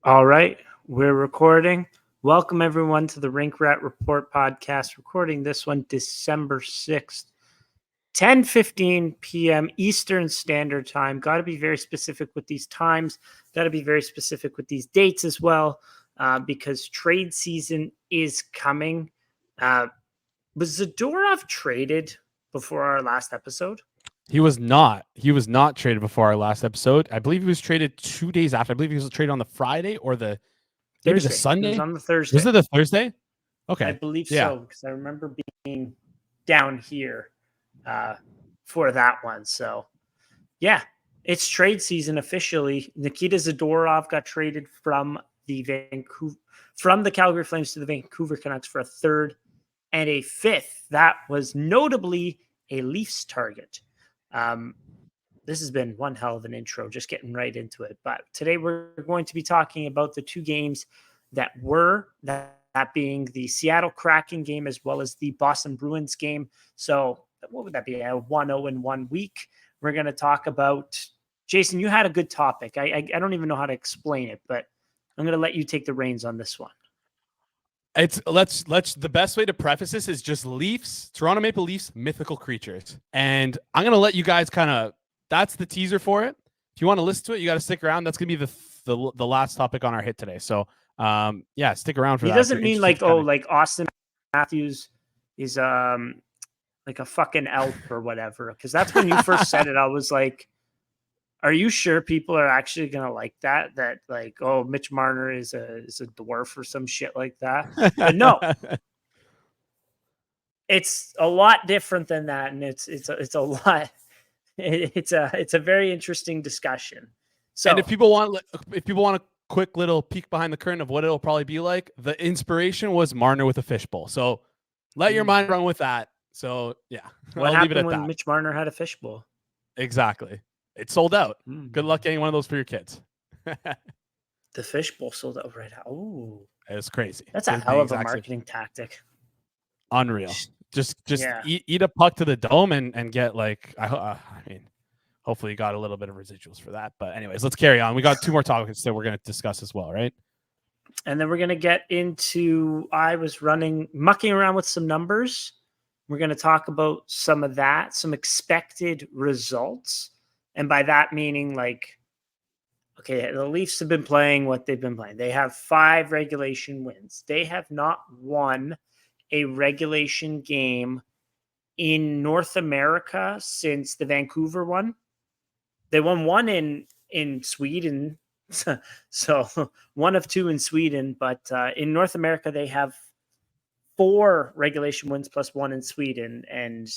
All right, we're recording. Welcome, everyone, to the Rink Rat Report Podcast. Recording this one December 6th, 10:15 p.m. Eastern Standard Time. Got to be very specific with these times. Got to be very specific with these dates as well, because trade season is coming. Was Zadorov traded before our last episode? He was not. He was not traded before our last episode. I believe he was traded 2 days after. I believe he was traded on the Friday or maybe Thursday. the Sunday. It was on the Thursday. Was it the Thursday? Okay. I believe so, because I remember being down here for that one. So, yeah, it's trade season officially. Nikita Zadorov got traded from the Calgary Flames to the Vancouver Canucks for a third and a fifth. That was notably a Leafs target. This has been one hell of an intro, just getting right into it. But today we're going to be talking about the two games that being the Seattle Kraken game as well as the Boston Bruins game. So what would that be? A 1-0 in 1 week. We're going to talk about, Jason, you had a good topic. I don't even know how to explain it, but I'm going to let you take the reins on this one. Let's the best way to preface this is just Toronto Maple Leafs, mythical creatures. And I'm going to let you guys that's the teaser for it. If you want to listen to it, you got to stick around. That's going to be the last topic on our hit today. So, stick around for that. He doesn't mean like Austin Matthews is like a fucking elf or whatever. Because that's when you first said it. I was like, are you sure people are actually going to like that? That like, oh, Mitch Marner is a dwarf or some shit like that. But no, it's a lot different than that. And it's a lot. It's a very interesting discussion. So, and if people want a quick little peek behind the curtain of what it'll probably be like, the inspiration was Marner with a fishbowl. So let your mind run with that. So yeah, what happened when Mitch Marner had a fishbowl? Exactly. It sold out. Good luck getting one of those for your kids. The fishbowl sold out right now. Ooh, it's crazy. That's a hell of a marketing tactic. Unreal. Just eat a puck to the dome and get like hopefully you got a little bit of residuals for that. But anyways, let's carry on. We got two more topics that we're going to discuss as well, right? And then we're going to get into, I was mucking around with some numbers. We're going to talk about some of that, some expected results. And by that meaning, like, okay, the Leafs have been playing what they've been playing. They have 5 regulation wins. They have not won a regulation game in North America since the Vancouver one. They won one in Sweden. So 1 of 2 in Sweden. But in North America, they have 4 regulation wins plus 1 in Sweden. And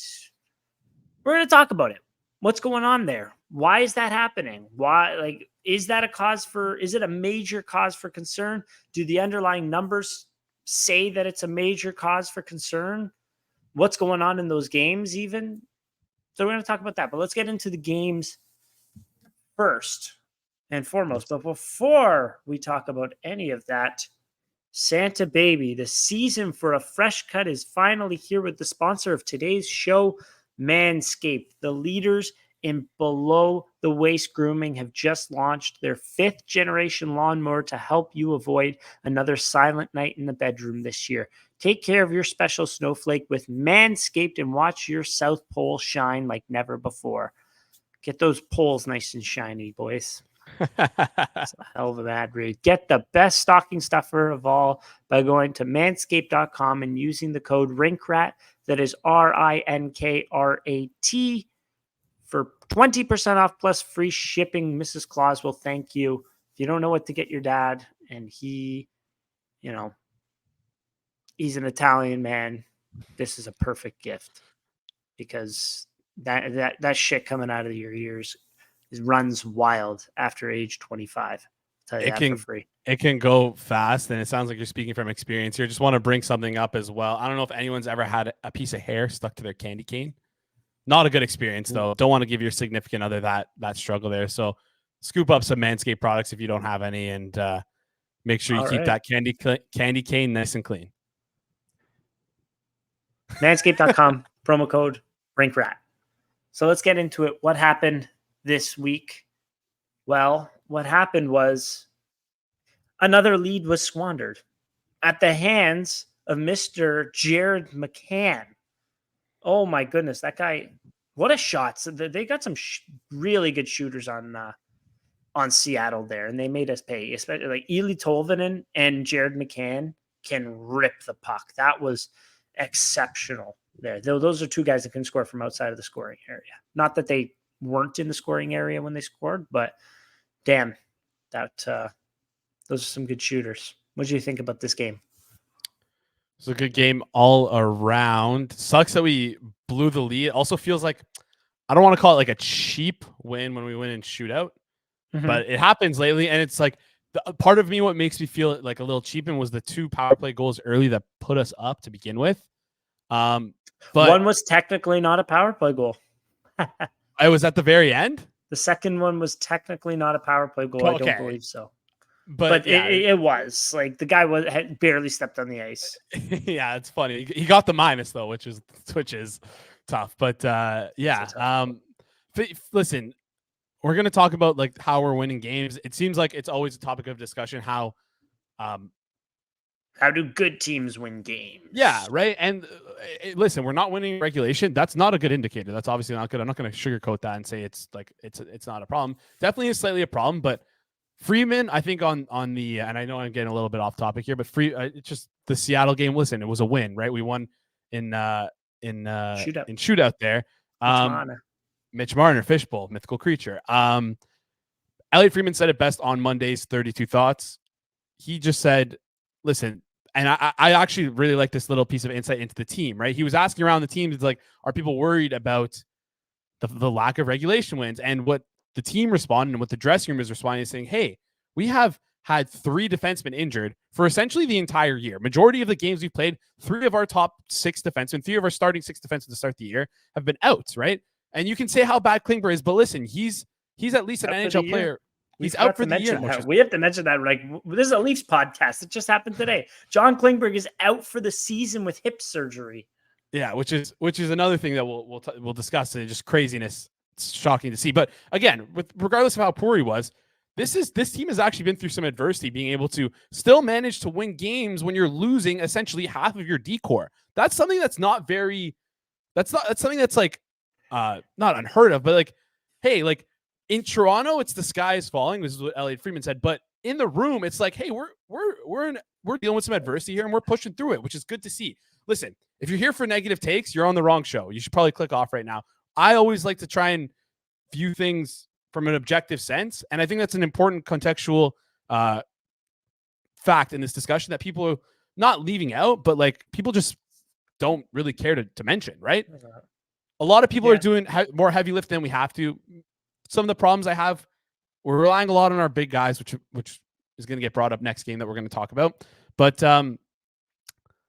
we're going to talk about it. What's going on there? Why is that happening? Why, is it a major cause for concern? Do the underlying numbers say that it's a major cause for concern? What's going on in those games even? So we're going to talk about that, but let's get into the games first and foremost. But before we talk about any of that, Santa Baby, the season for a fresh cut is finally here with the sponsor of today's show, Manscaped. The leaders in below the waist grooming have just launched their 5th generation lawnmower to help you avoid another silent night in the bedroom this year. Take care of your special snowflake with Manscaped and watch your South Pole shine like never before. Get those poles nice and shiny, boys. It's a hell of a ad read. Get the best stocking stuffer of all by going to manscaped.com and using the code RINKRAT. That is RINKRAT for 20% off plus free shipping. Mrs. Claus will thank you. If you don't know what to get your dad, and he's an Italian man, this is a perfect gift, because that shit coming out of your ears runs wild after age 25. I'll tell you that for free. It can go fast, and it sounds like you're speaking from experience here. Just want to bring something up as well. I don't know if anyone's ever had a piece of hair stuck to their candy cane. Not a good experience, though. Don't want to give your significant other that struggle there. So scoop up some Manscaped products if you don't have any, and make sure you keep that candy cane nice and clean. Manscaped.com, promo code RINKRAT. So let's get into it. What happened this week? Well, what happened was Another lead was squandered at the hands of Mr. Jared McCann. Oh my goodness, that guy! What a shot! So they got some really good shooters on Seattle there, and they made us pay. Especially like Eli Tolvanen and Jared McCann can rip the puck. That was exceptional there. Those are two guys that can score from outside of the scoring area. Not that they weren't in the scoring area when they scored, but damn, that those are some good shooters. What do you think about this game? It's a good game all around. Sucks that we blew the lead. Also feels like, I don't want to call it like a cheap win when we win in shootout, but it happens lately. And it's like, part of me, what makes me feel like a little cheapened was the 2 power play goals early that put us up to begin with. But one was technically not a power play goal. I was at the very end. The second one was technically not a power play goal. Okay. I don't believe so. But yeah, it was like the guy had barely stepped on the ice. Yeah, it's funny. He got the minus though, which is tough. But yeah, listen, we're gonna talk about like how we're winning games. It seems like it's always a topic of discussion. How do good teams win games? Yeah, right. And listen, we're not winning regulation. That's not a good indicator. That's obviously not good. I'm not going to sugarcoat that and say it's not a problem. Definitely is slightly a problem, but Freeman, I think on the, and I know I'm getting a little bit off topic here, but it's just the Seattle game. Listen, it was a win, right? We won in shootout there. Mitch Marner, fishbowl, mythical creature. Elliot Freeman said it best on Monday's 32 Thoughts. He just said, listen, and I actually really like this little piece of insight into the team, right? He was asking around the team, it's like, are people worried about the lack of regulation wins? And what the team responded and what the dressing room is responding is saying, hey, we have had 3 defensemen injured for essentially the entire year. Majority of the games we've played, 3 of our top 6 defensemen, 3 of our starting 6 defensemen to start the year have been out, right? And you can say how bad Klingberg is, but listen, he's at least an NHL player. He's out for the year. We have to mention that. Like, this is a Leafs podcast. It just happened today. John Klingberg is out for the season with hip surgery. Yeah, which is another thing that we'll discuss. Just craziness. It's shocking to see. But again, regardless of how poor he was, this team has actually been through some adversity, being able to still manage to win games when you're losing essentially half of your decor. That's something that's not very. That's something that's like not unheard of, but like, hey, like. In Toronto, it's the sky is falling. This is what Elliot Freeman said. But in the room, it's like, hey, we're dealing with some adversity here, and we're pushing through it, which is good to see. Listen, if you're here for negative takes, you're on the wrong show. You should probably click off right now. I always like to try and view things from an objective sense, and I think that's an important contextual fact in this discussion that people are not leaving out, but like people just don't really care to mention, right? A lot of people are doing more heavy lift than we have to. Some of the problems I have, we're relying a lot on our big guys, which is going to get brought up next game that we're going to talk about. But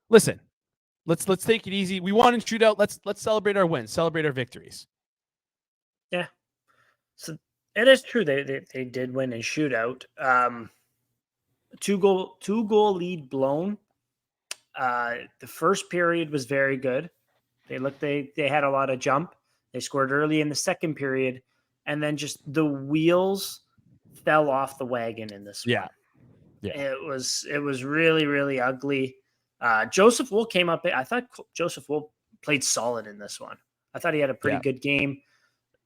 listen, let's take it easy. We won in shootout. Let's celebrate our wins, celebrate our victories. Yeah, so it is true they did win in shootout. 2 goal lead blown. The first period was very good. They had a lot of jump. They scored early in the second period. And then just the wheels fell off the wagon in this one. Yeah. It was really, really ugly. Joseph Wool came up. I thought Joseph Wool played solid in this one. I thought he had a pretty good game.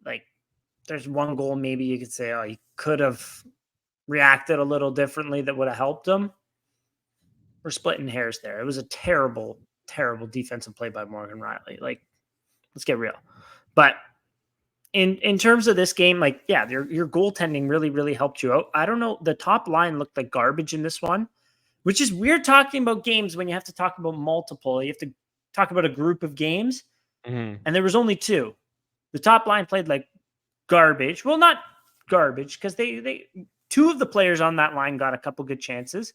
Like, there's one goal maybe you could say, oh, he could have reacted a little differently that would have helped him. We're splitting hairs there. It was a terrible, terrible defensive play by Morgan Riley. Like, let's get real. But in terms of this game, like, yeah, your goaltending really, really helped you out. I don't know. The top line looked like garbage in this one, which is weird talking about games when you have to talk about multiple. You have to talk about a group of games, and there was only 2. The top line played like garbage. Well, not garbage, because they 2 of the players on that line got a couple good chances.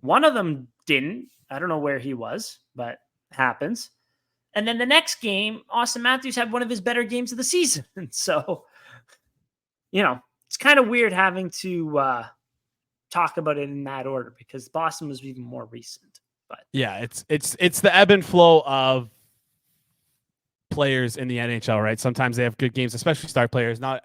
One of them didn't. I don't know where he was, but happens. And then the next game, Austin Matthews had one of his better games of the season. So, it's kind of weird having to talk about it in that order because Boston was even more recent. But yeah, it's the ebb and flow of players in the NHL, right? Sometimes they have good games, especially star players. Not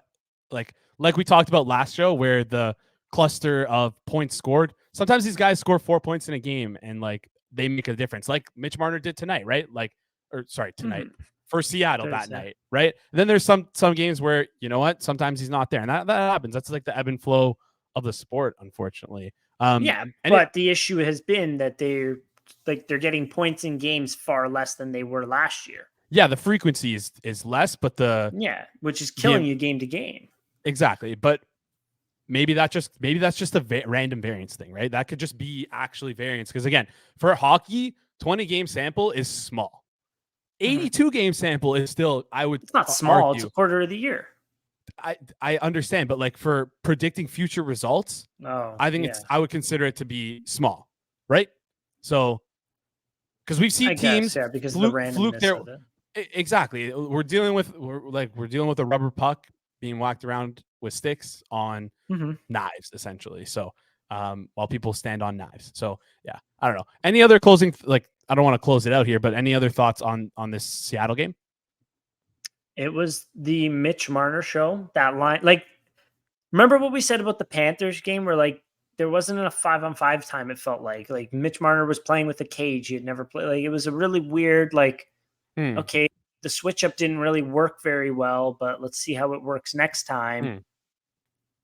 like we talked about last show, where the cluster of points scored. sometimes these guys score 4 points in a game and like they make a difference, like Mitch Marner did tonight, right? Tonight for Seattle that night, right? And then there's some games where, you know what, sometimes he's not there, and that happens. That's like the ebb and flow of the sport, unfortunately. But the issue has been that they're getting points in games far less than they were last year. Yeah, the frequency is less, but which is killing you game to game. Exactly, but maybe that's just a random variance thing, right? That could just be actually variance, because again, for hockey, 20 game sample is small. 82 game sample is still, it's not small. It's a quarter of the year. I understand, but like for predicting future results, I think I would consider it to be small, right? So, because we've seen teams because of the randomness of it. Exactly. We're dealing with a rubber puck being whacked around with sticks on knives, essentially. So, while people stand on knives. So, yeah, I don't know. Any other closing? I don't want to close it out here, but any other thoughts on this Seattle game? It was the Mitch Marner show. That line, remember what we said about the Panthers game, where there wasn't enough 5-on-5 time. It felt like Mitch Marner was playing with a cage. He had never played. It was a really weird, okay, the switch up didn't really work very well, but let's see how it works next time.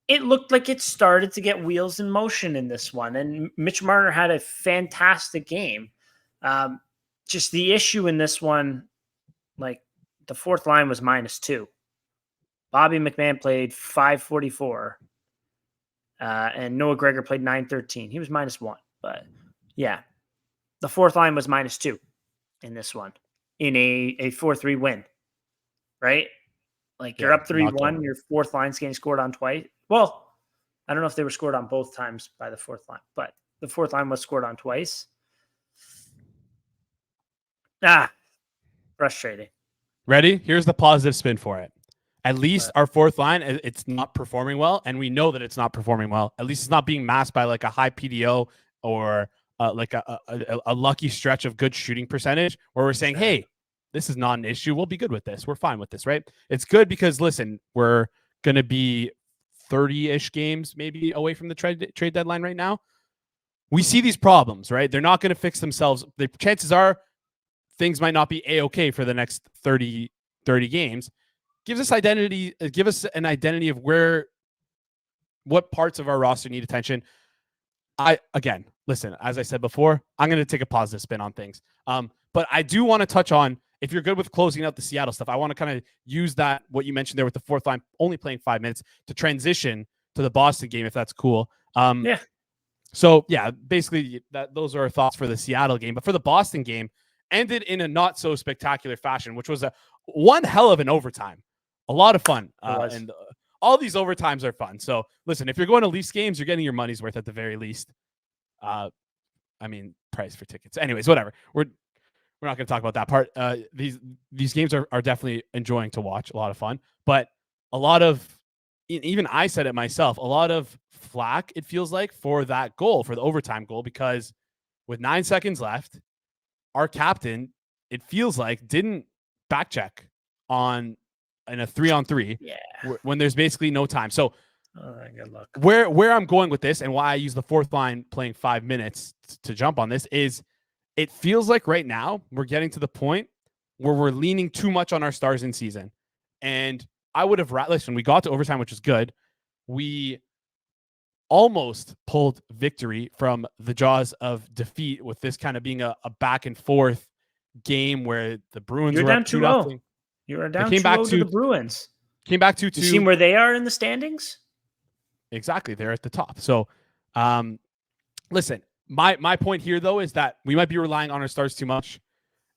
It looked like it started to get wheels in motion in this one, and Mitch Marner had a fantastic game. Just the issue in this one, the fourth line was -2. Bobby McMahon played 544. And Noah Gregor played 913. He was -1. But yeah, the fourth line was -2 in this one, in a 4-3 win, right? You're up 3-1, your fourth line's getting scored on twice. Well, I don't know if they were scored on both times by the fourth line, but the fourth line was scored on twice. Frustrating. Ready? Here's the positive spin for it. At least our fourth line, it's not performing well, and we know that it's not performing well. At least it's not being masked by a high PDO or a lucky stretch of good shooting percentage, where we're saying, hey, this is not an issue. We'll be good with this. We're fine with this, right? It's good because, listen, we're going to be 30-ish games maybe away from the trade deadline right now. We see these problems, right? They're not going to fix themselves. The chances are things might not be A-okay for the next 30 games. Give us an identity of what parts of our roster need attention. Listen, as I said before, I'm going to take a positive spin on things. But I do want to touch on, if you're good with closing out the Seattle stuff, I want to kind of use that, what you mentioned there with the fourth line only playing 5 minutes, to transition to the Boston game, if that's cool. So yeah, basically those are our thoughts for the Seattle game. But for the Boston game, ended in a not so spectacular fashion, which was one hell of an overtime. A lot of fun. And all these overtimes are fun. So listen, if you're going to Leafs games, you're getting your money's worth at the very least. Price for tickets. Anyways, whatever. We're not going to talk about that part. These games are definitely enjoying to watch. A lot of fun. But a lot of, even I said it myself, a lot of flack, it feels like, for that goal, for the overtime goal, because with 9 seconds left, our captain, it feels like, didn't back check in a 3-on-3 when there's basically no time. So good luck. Where I'm going with this, and why I use the fourth line playing 5 minutes to jump on this, is it feels like right now we're getting to the point where we're leaning too much on our stars in season. And I would have listen, we got to overtime, which is good. We almost pulled victory from the jaws of defeat, with this kind of being a back and forth game where the Bruins were down up 2-0. You were down 2-0 to the Bruins. Came back 2-2. You seen where they are in the standings? Exactly. They're at the top. So, listen, my point here, though, is that we might be relying on our stars too much.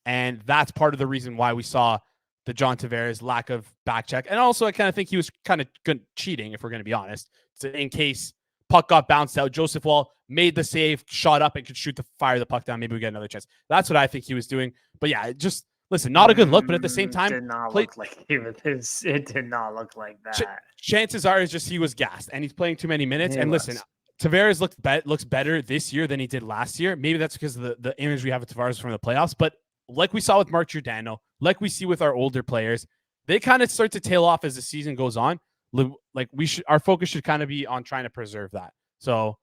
And that's part of the reason why we saw the John Tavares lack of back check. And also, I kind of think he was kind of good cheating, if we're going to be honest. So in case puck got bounced out, Joseph Wall made the save, shot up, and could fire the puck down. Maybe we get another chance. That's what I think he was doing. But yeah, just listen, not a good look. But at the same time, it did not look like that. Chances are, it's just he was gassed and he's playing too many minutes. Listen, Tavares looks better this year than he did last year. Maybe that's because of the image we have of Tavares from the playoffs. But like we saw with Mark Giordano, like we see with our older players, they kind of start to tail off as the season goes on. Like our focus should kind of be on trying to preserve that. So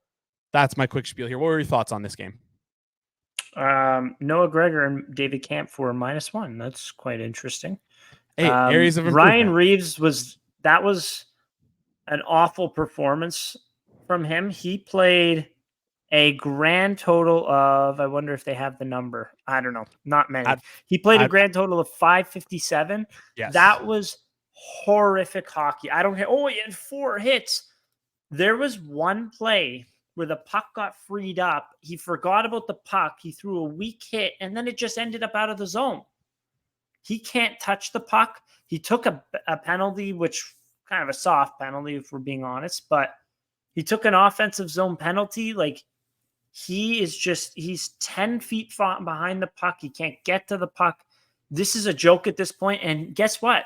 That's my quick spiel here. What were your thoughts on this game? Noah Gregor and David Camp for -1. That's quite interesting. Hey, areas of Ryan improvement. Reeves was an awful performance from him. He played a grand total of, I wonder if they have the number. I don't know. Not many. He played a grand total of 557. Yes. That was horrific hockey. I don't care. Oh, he had 4 hits. There was one play where the puck got freed up. He forgot about the puck. He threw a weak hit, and then it just ended up out of the zone. He can't touch the puck. He took a penalty, which kind of a soft penalty, if we're being honest, but he took an offensive zone penalty. Like, he's 10 feet behind the puck. He can't get to the puck. This is a joke at this point. And guess what?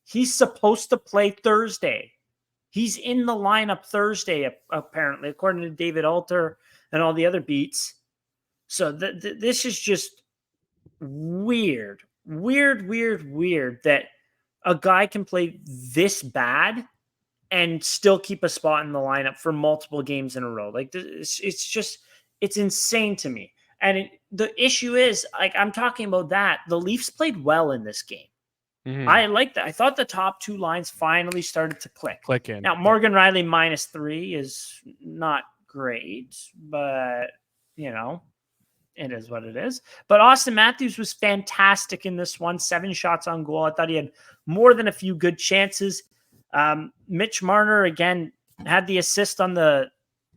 He's supposed to play Thursday. He's in the lineup Thursday, apparently, according to David Alter and all the other beats. So this is just weird that a guy can play this bad and still keep a spot in the lineup for multiple games in a row. Like, it's insane to me. And the issue is, like, I'm talking about that. The Leafs played well in this game. Mm-hmm. I like that. I thought the top 2 lines finally started to click in. Now, Morgan Riley -3 is not great, but, it is what it is. But Austin Matthews was fantastic in this one. 7 shots on goal. I thought he had more than a few good chances. Mitch Marner, again, had the assist on the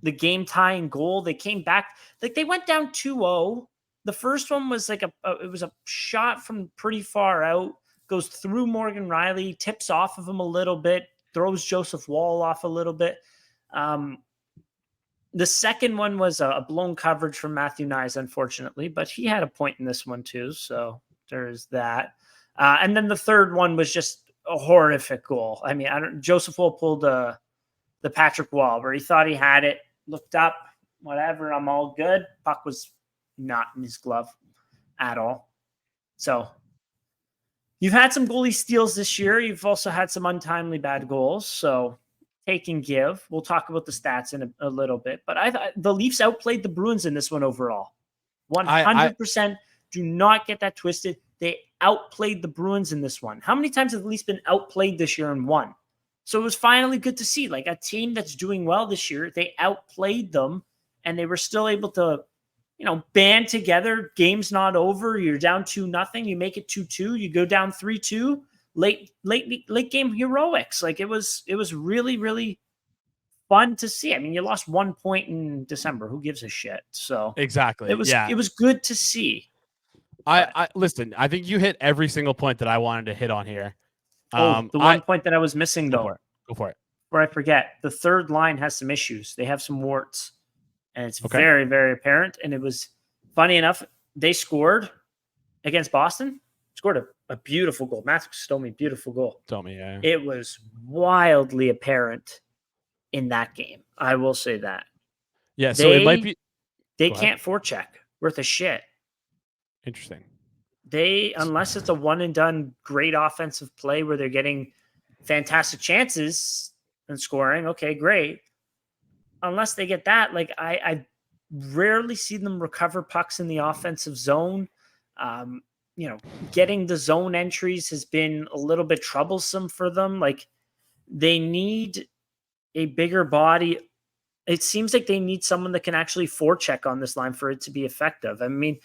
game-tying goal. They came back. Like, they went down 2-0. The first one was like it was a shot from pretty far out. Goes through Morgan Riley, tips off of him a little bit, throws Joseph Woll off a little bit. The second one was a blown coverage from Matthew Nyes, unfortunately, but he had a point in this one too, so there's that. And then the third one was just a horrific goal. I mean, Joseph Woll pulled the Patrick Wall where he thought he had it, looked up, whatever, I'm all good. Puck was not in his glove at all. So you've had some goalie steals this year. You've also had some untimely bad goals. So take and give. We'll talk about the stats in a little bit. But I thought the Leafs outplayed the Bruins in this one overall. 100%. Do not get that twisted. They outplayed the Bruins in this one. How many times have the Leafs been outplayed this year and won? So it was finally good to see. Like, a team that's doing well this year, they outplayed them, and they were still able to band together. Game's not over. You're down 2-0. You make it 2-2. You go down 3-2. Late game heroics. Like, it was really, really fun to see. I mean, you lost 1 point in December. Who gives a shit? So exactly. It was good to see. I listen. I think you hit every single point that I wanted to hit on here. The one point that I was missing, though. Go for it. Where I forget, the third line has some issues. They have some warts. And it's very, very apparent. And it was funny enough, they scored against Boston, scored a beautiful goal. Matthew Stomey, beautiful goal. Yeah. It was wildly apparent in that game. I will say that. Yeah, so it might be. They can't forecheck worth a shit. Interesting. Unless it's a one and done great offensive play where they're getting fantastic chances and scoring, okay, great. Unless they get that, like, I rarely see them recover pucks in the offensive zone. Getting the zone entries has been a little bit troublesome for them. Like, they need a bigger body. It seems like they need someone that can actually forecheck on this line for it to be effective. I mean,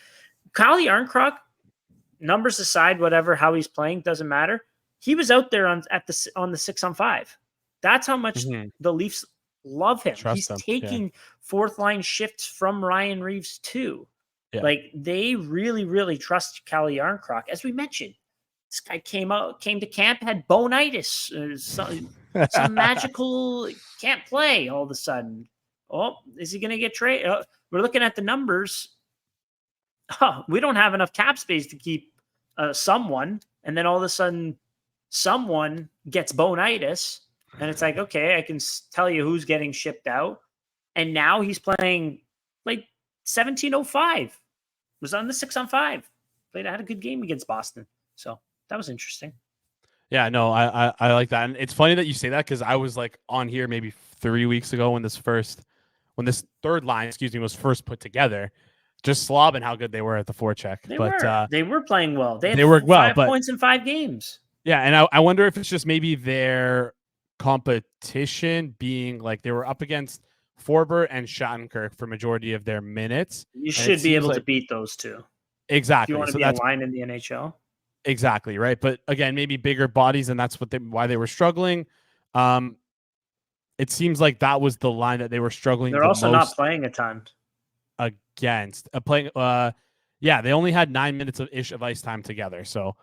Kyle Yarncroc, numbers aside, whatever, how he's playing, doesn't matter. He was out there on the 6-on-5. That's how much the Leafs love him. He's taking fourth line shifts from Ryan Reeves too. Yeah. Like, they really, really trust Kyle Yarncroc. As we mentioned, this guy came to camp, had bonitis, some magical, can't play all of a sudden. Oh, is he going to get traded? We're looking at the numbers. We don't have enough cap space to keep someone. And then all of a sudden, someone gets bonitis. And it's like, okay, I can tell you who's getting shipped out. And now he's playing like 1705. Was on the 6-on-5. Had a good game against Boston. So that was interesting. Yeah, no, I like that. And it's funny that you say that, because I was like on here maybe 3 weeks ago when when this third line, was first put together. Just slobbing how good they were at the forecheck. They were playing well. They worked had well, 5 points in 5 games. Yeah, and I wonder if it's just maybe their competition being like they were up against Forbert and Shattenkirk for majority of their minutes. You should be able to beat those two. Exactly. If you want to be in line in the NHL. Exactly, right? But again, maybe bigger bodies, and that's why they were struggling. It seems like that was the line that they were struggling. They're also not playing a ton against. They only had 9 minutes of ice time together. So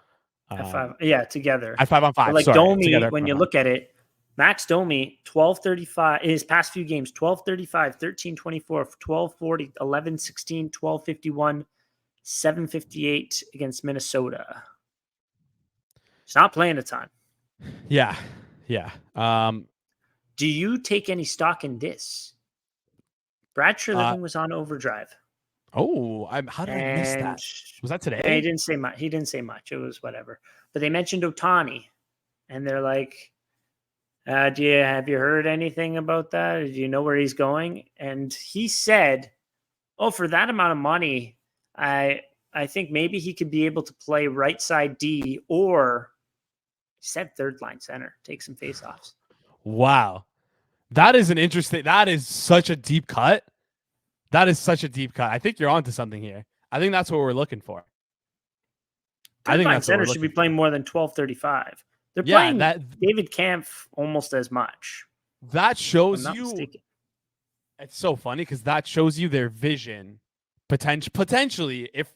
together at 5-on-5. But like Domi, together, when you look at it, Max Domi 12:35 his past few games 12:35, 13:24, 12:40, 11:16, 12:51, 7:58 against Minnesota. He's not playing a ton. Yeah. Do you take any stock in this? Brad Treliving was on overdrive. Oh, how did I miss that? Was that today? He didn't say much. It was whatever. But they mentioned Ohtani, and they're like, have you heard anything about that? Do you know where he's going? And he said, for that amount of money, I think maybe he could be able to play right side D, or he said third line center, take some faceoffs. Wow. That is such a deep cut. I think you're onto something here. I think that's what we're looking for. Third line center should be playing more than 12:35. They're playing David Kampf almost as much. That shows you. Mistaken. It's so funny because that shows you their vision. Potentially, if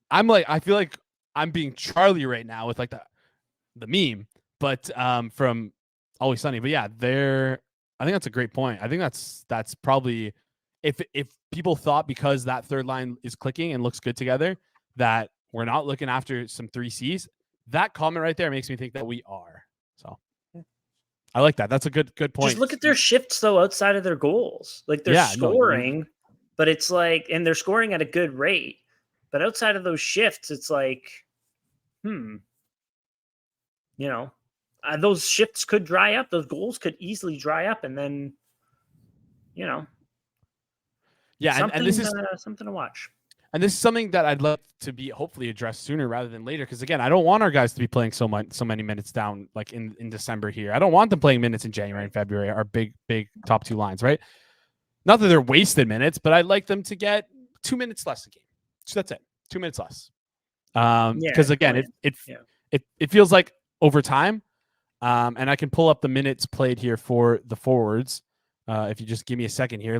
I feel like I'm being Charlie right now with like the meme, but from Always Sunny. But yeah, I think that's a great point. I think that's probably if people thought because that third line is clicking and looks good together that we're not looking after some 3Cs. That comment right there makes me think that we are. So I like that. That's a good point. Just look at their shifts though outside of their goals. Like they're scoring, but it's like, and they're scoring at a good rate. But outside of those shifts, it's like, those shifts could dry up. Those goals could easily dry up, and then, and this is something to watch. And this is something that I'd love to be hopefully addressed sooner rather than later. Because again, I don't want our guys to be playing so many minutes down like in December here. I don't want them playing minutes in January and February, our big top two lines, right? Not that they're wasted minutes, but I'd like them to get 2 minutes less a game. So that's it. 2 minutes less. Because again, it feels like over time. And I can pull up the minutes played here for the forwards. If you just give me a second here,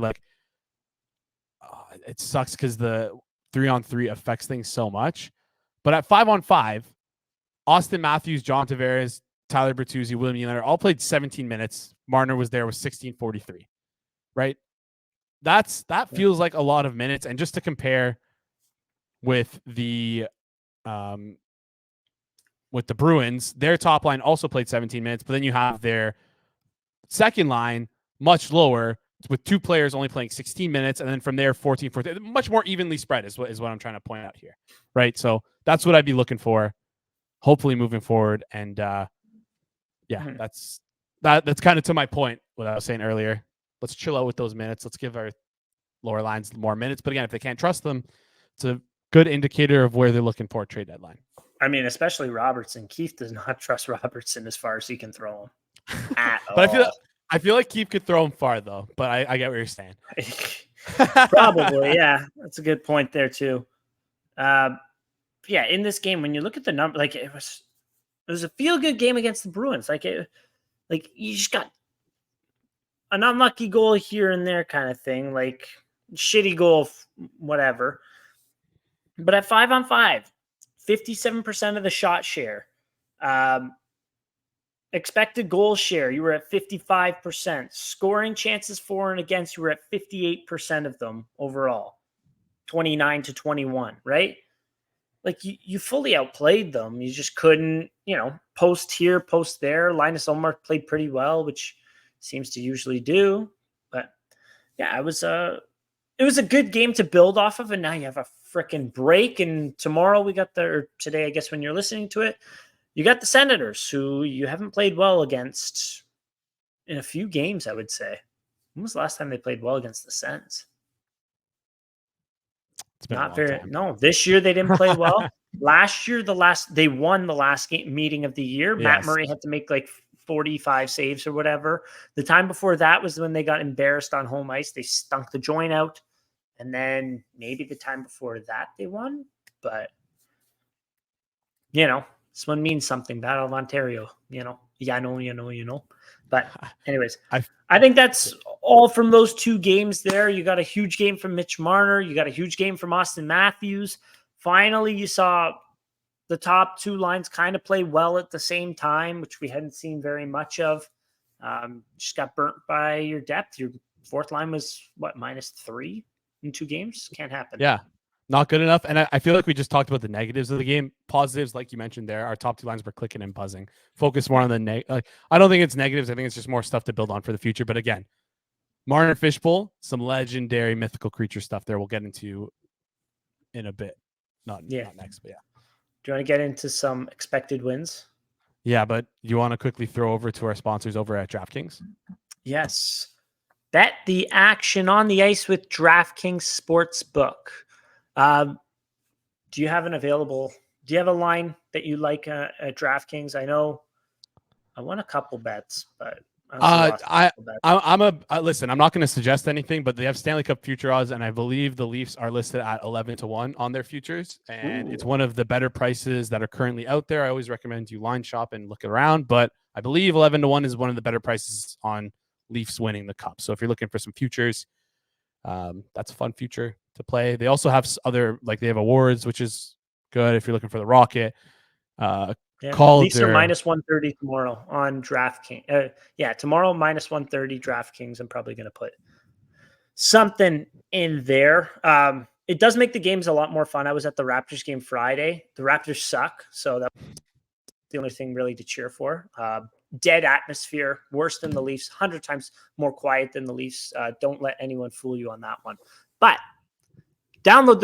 it sucks because the 3-on-3 affects things so much. But at 5-on-5, Austin Matthews, John Tavares, Tyler Bertuzzi, William Nylander all played 17 minutes. Marner was there with 16:43. Right? That feels like a lot of minutes. And just to compare with the Bruins, their top line also played 17 minutes, but then you have their second line much lower with 2 players only playing 16 minutes. And then from there, 14, much more evenly spread is what I'm trying to point out here. Right. So that's what I'd be looking for, hopefully moving forward. And that's kind of to my point, what I was saying earlier. Let's chill out with those minutes. Let's give our lower lines more minutes. But again, if they can't trust them, it's a good indicator of where they're looking for a trade deadline. I mean, especially Robertson. Keith does not trust Robertson as far as he can throw him. But I feel like Keith could throw him far though. But I get what you're saying. Probably, yeah. That's a good point there too. In this game, when you look at the number, like it was a feel-good game against the Bruins. Like you just got an unlucky goal here and there, kind of thing. Like shitty goal, whatever. But at 5-on-5. 57% of the shot share. Expected goal share, you were at 55%. Scoring chances for and against, you were at 58% of them overall. 29-21, right? Like you fully outplayed them. You just couldn't, post here, post there. Linus Ullmark played pretty well, which seems to usually do. But yeah, it was a good game to build off of, and now you have a freaking break. And tomorrow today, I guess when you're listening to it, you got the Senators, who you haven't played well against in a few games, I would say. When was the last time they played well against the Sens? It's been Not a long very. time. No, this year they didn't play well. Last year, they won the last game meeting of the year. Matt Yes. Murray had to make like 45 saves or whatever. The time before that was when they got embarrassed on home ice. They stunk the joint out. And then maybe the time before that they won. But, this one means something. Battle of Ontario, I know. But anyways, I think that's all from those two games there. You got a huge game from Mitch Marner. You got a huge game from Austin Matthews. Finally, you saw the top two lines kind of play well at the same time, which we hadn't seen very much of. Just got burnt by your depth. Your fourth line was -3 in 2 games? Can't happen. Yeah. Not good enough. And I feel like we just talked about the negatives of the game. Positives, like you mentioned there, our top two lines were clicking and buzzing. Focus more on the I don't think it's negatives. I think it's just more stuff to build on for the future. But again, Marner Fishbowl, some legendary mythical creature stuff there we'll get into in a bit. Not next, but yeah. Do you want to get into some expected wins? Yeah, but you want to quickly throw over to our sponsors over at DraftKings? Yes. Bet the action on the ice with DraftKings Sportsbook. Do you have a line that you like at DraftKings? I know I won a couple bets, but listen, I'm not going to suggest anything, but they have Stanley Cup future odds, and I believe the Leafs are listed at 11-1 on their futures, and it's one of the better prices that are currently out there. I always recommend you line shop and look around, but I believe 11-1 is one of the better prices on Leafs winning the cup. So if you're looking for some futures, that's a fun future to play. They also have other, like they have awards, which is good if you're looking for the Rocket. Leafs are -130 tomorrow on DraftKings. Tomorrow -130 DraftKings. I'm probably going to put something in there. It does make the games a lot more fun. I was at the Raptors game Friday. The Raptors suck, so that's the only thing really to cheer for. Dead atmosphere, worse than the Leafs, 100 times more quiet than the Leafs. Don't let anyone fool you on that one. But download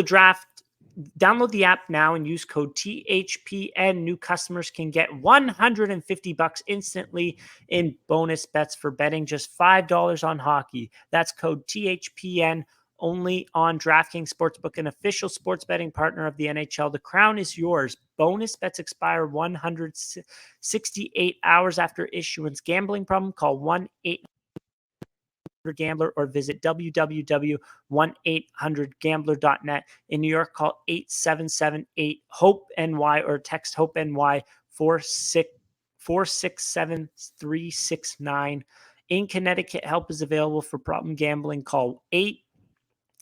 the app now and use code THPN. New customers can get $150 instantly in bonus bets for betting just $5 on hockey. That's code THPN only on DraftKings Sportsbook, an official sports betting partner of the NHL. The crown is yours. Bonus bets expire 168 hours after issuance. Gambling problem? Call 1-800-GAMBLER or visit www.1800gambler.net. In New York, call 877-8-HOPE-NY or text HOPE-NY 467-369. In Connecticut, help is available for problem gambling. Call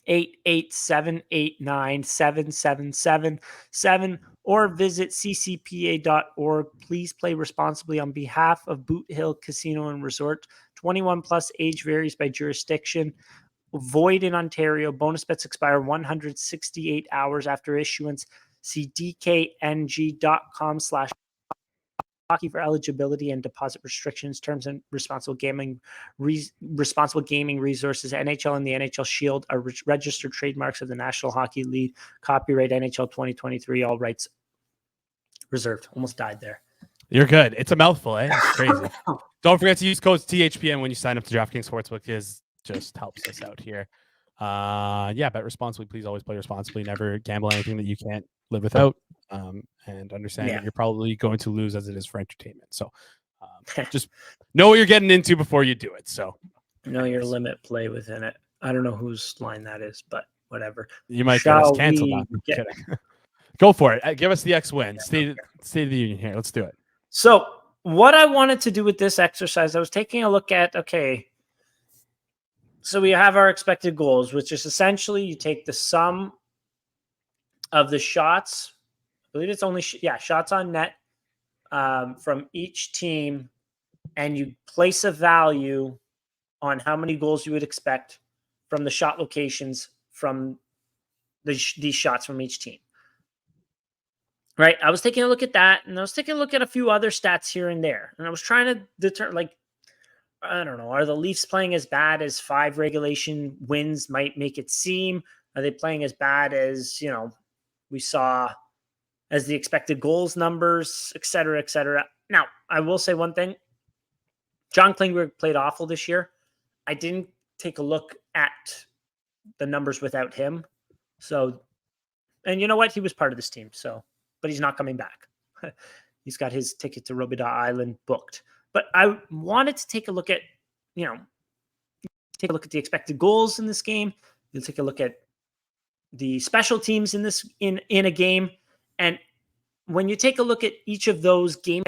888-789-7777 or visit ccpa.org. Please play responsibly on behalf of Boot Hill Casino and Resort. 21 plus, age varies by jurisdiction. Void in Ontario. Bonus bets expire 168 hours after issuance. See dkng.com/hockey for eligibility and deposit restrictions, terms, and responsible gaming resources. NHL and the NHL Shield are registered trademarks of the National Hockey League. Copyright NHL 2023. All rights reserved. Almost died there. You're good. It's a mouthful, eh? It's crazy. Don't forget to use code THPN when you sign up to DraftKings Sportsbook, because just helps us out here. Bet responsibly. Please always play responsibly. Never gamble anything that you can't live without. And understand that you're probably going to lose, as it is for entertainment. So just know what you're getting into before you do it. So know your limit, play within it. I don't know whose line that is, but whatever. You might get us canceled. Go for it. Give us the X win. State of the Union here. Let's do it. So what I wanted to do with this exercise, I was taking a look at, so we have our expected goals, which is essentially you take the sum of the shots. I believe it's only shots on net from each team, and you place a value on how many goals you would expect from the shot locations from these shots from each team. Right. I was taking a look at that, and I was taking a look at a few other stats here and there. And I was trying to determine, I don't know, are the Leafs playing as bad as 5 regulation wins might make it seem? Are they playing as bad as, we saw as the expected goals numbers, et cetera, et cetera? Now, I will say one thing. John Klingberg played awful this year. I didn't take a look at the numbers without him. So, and you know what? He was part of this team. So, but he's not coming back. He's got his ticket to Robida Island booked. But I wanted to take a look at, take a look at the expected goals in this game. You'll take a look at the special teams in a game. And when you take a look at each of those game,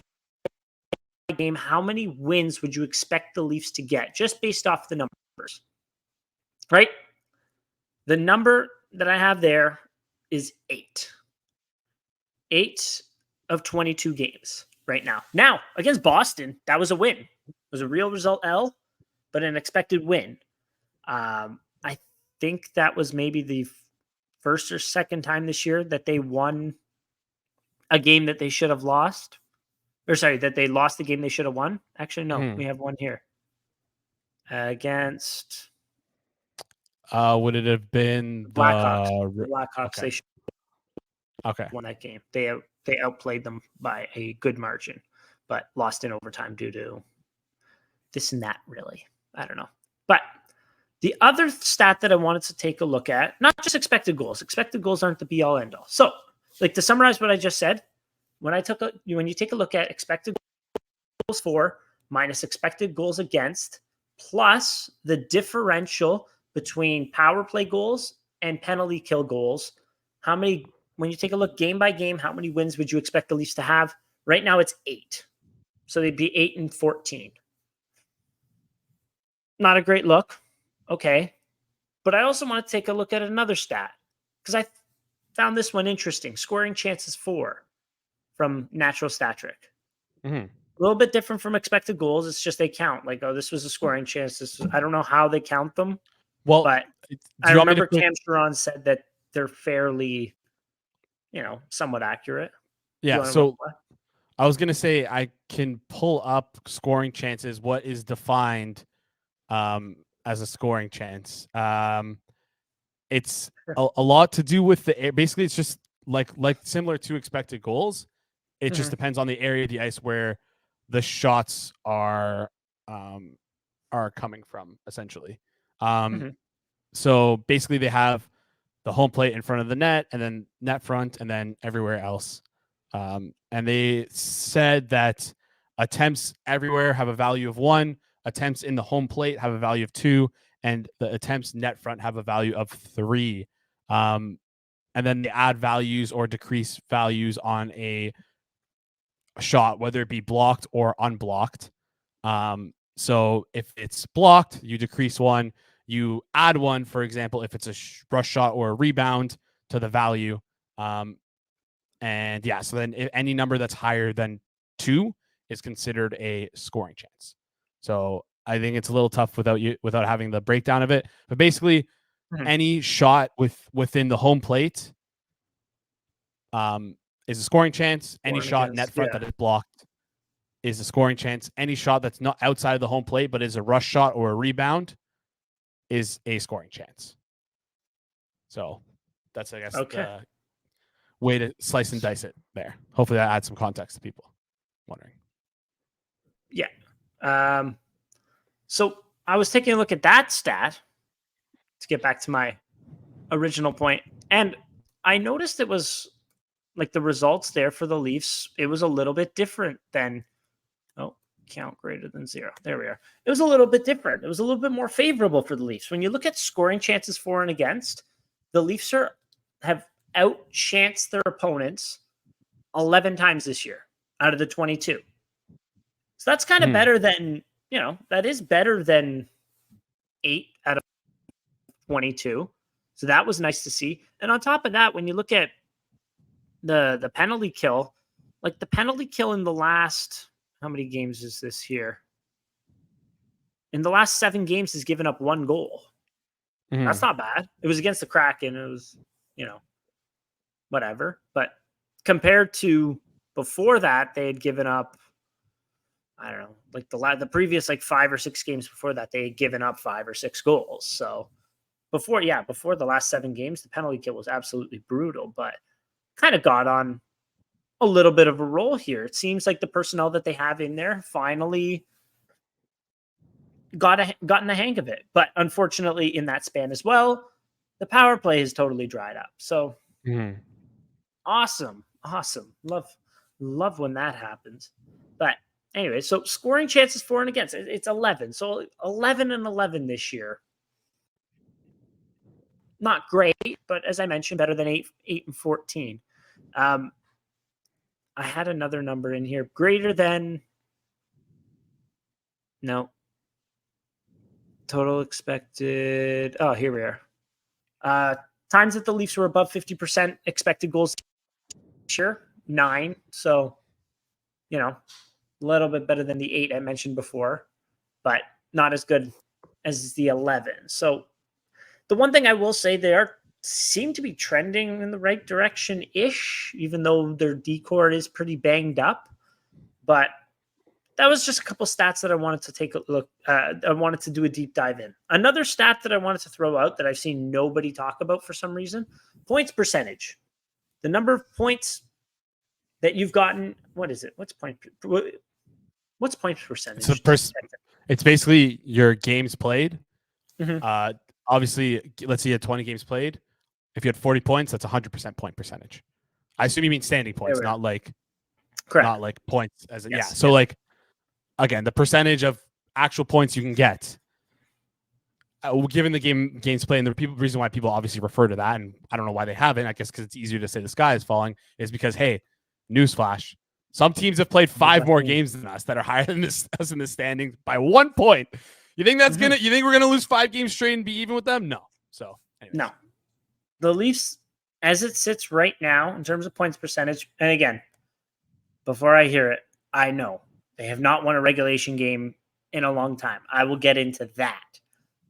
how many wins would you expect the Leafs to get just based off the numbers? Right? The number that I have there is 8. 8 of 22 games right now. Now, against Boston, that was a win. It was a real result L, but an expected win. I think that was maybe the first or second time this year that they won a game that they should have lost. Or sorry, that they lost the game they should have won. Actually, no, we have one here. Against would it have been the Blackhawks? Okay. They should have won that game. They outplayed them by a good margin, but lost in overtime due to this and that, really. I don't know. But the other stat that I wanted to take a look at, not just expected goals. Expected goals aren't the be-all, end-all. So, like, to summarize what I just said, when you take a look at expected goals for minus expected goals against plus the differential between power play goals and penalty kill goals, when you take a look game by game, how many wins would you expect the Leafs to have? Right now it's 8. So they'd be 8-14. Not a great look. Okay. But I also want to take a look at another stat because I found this one interesting. Scoring chances for from Natural Stat Trick. Mm-hmm. A little bit different from expected goals. It's just they count. Like, oh, this was a scoring chance. I don't know how they count them. Well, but I remember Cam Sharon said that they're fairly, somewhat accurate. Yeah. So I was going to say I can pull up scoring chances. What is defined as a scoring chance? It's a lot to do with the air. Basically, it's just like similar to expected goals. It just depends on the area of the ice where the shots are coming from, essentially. So basically, they have the home plate in front of the net, and then net front, and then everywhere else. And they said that attempts everywhere have a value of 1. Attempts in the home plate have a value of 2, and the attempts net front have a value of 3. And then they add values or decrease values on a shot, whether it be blocked or unblocked. So if it's blocked, you decrease 1. You add 1, for example, if it's a rush shot or a rebound to the value. And yeah, so then if any number that's higher than 2 is considered a scoring chance. So I think it's a little tough without having the breakdown of it. But basically, any shot within the home plate is a scoring chance. Any shot net front that is blocked is a scoring chance. Any shot that's not outside of the home plate but is a rush shot or a rebound is a scoring chance. So that's, I guess, the way to slice and dice it there. Hopefully that adds some context to people wondering. Yeah. So I was taking a look at that stat to get back to my original point, and I noticed it was like the results there for the Leafs. It was a little bit different than count greater than 0. There we are. It was a little bit different. It was a little bit more favorable for the Leafs. When you look at scoring chances for and against, the Leafs have outchanced their opponents 11 times this year out of the 22. So that's kind of better than, that is better than 8 out of 22. So that was nice to see. And on top of that, when you look at the penalty kill, like the penalty kill in the last, how many games is this here? In the last 7 games has given up 1 goal. That's not bad. It was against the Kraken. It was, whatever. But compared to before that, they had given up, I don't know, like the previous 5 or 6 games before that, they had given up 5 or 6 goals. So before the last 7 games, the penalty kill was absolutely brutal, but kind of got on a little bit of a roll here. It seems like the personnel that they have in there finally gotten the hang of it. But unfortunately, in that span as well, the power play has totally dried up. So awesome. Love when that happens. But anyway, so scoring chances for and against, it's 11. So 11 and 11 this year. Not great, but as I mentioned, better than 8 and 14. I had another number in here, greater than. No. Total expected. Oh, here we are. Times that the Leafs were above 50% expected goals. Sure, 9. So, a little bit better than the 8 I mentioned before, but not as good as the 11. So, the one thing I will say, they seem to be trending in the right direction-ish, even though their D-core is pretty banged up. But that was just a couple stats that I wanted to take a look. I wanted to do a deep dive in. Another stat that I wanted to throw out that I've seen nobody talk about for some reason: points percentage. The number of points that you've gotten. What is it? What's point percentage? It's basically your games played. Mm-hmm. Obviously, let's say you had 20 games played. If you had 40 points, that's 100% point percentage. I assume you mean standing points, not like points as yeah. So like, again, the percentage of actual points you can get, given the games played, and the reason why people obviously refer to that, and I don't know why they haven't, I guess because it's easier to say the sky is falling, is because, hey, newsflash, some teams have played 5 more games than us that are higher than us in the standings by 1 point. You think that's you think we're gonna lose 5 games straight and be even with them? No. So anyways. No. The Leafs, as it sits right now in terms of points percentage, and again, before I hear it, I know they have not won a regulation game in a long time. I will get into that.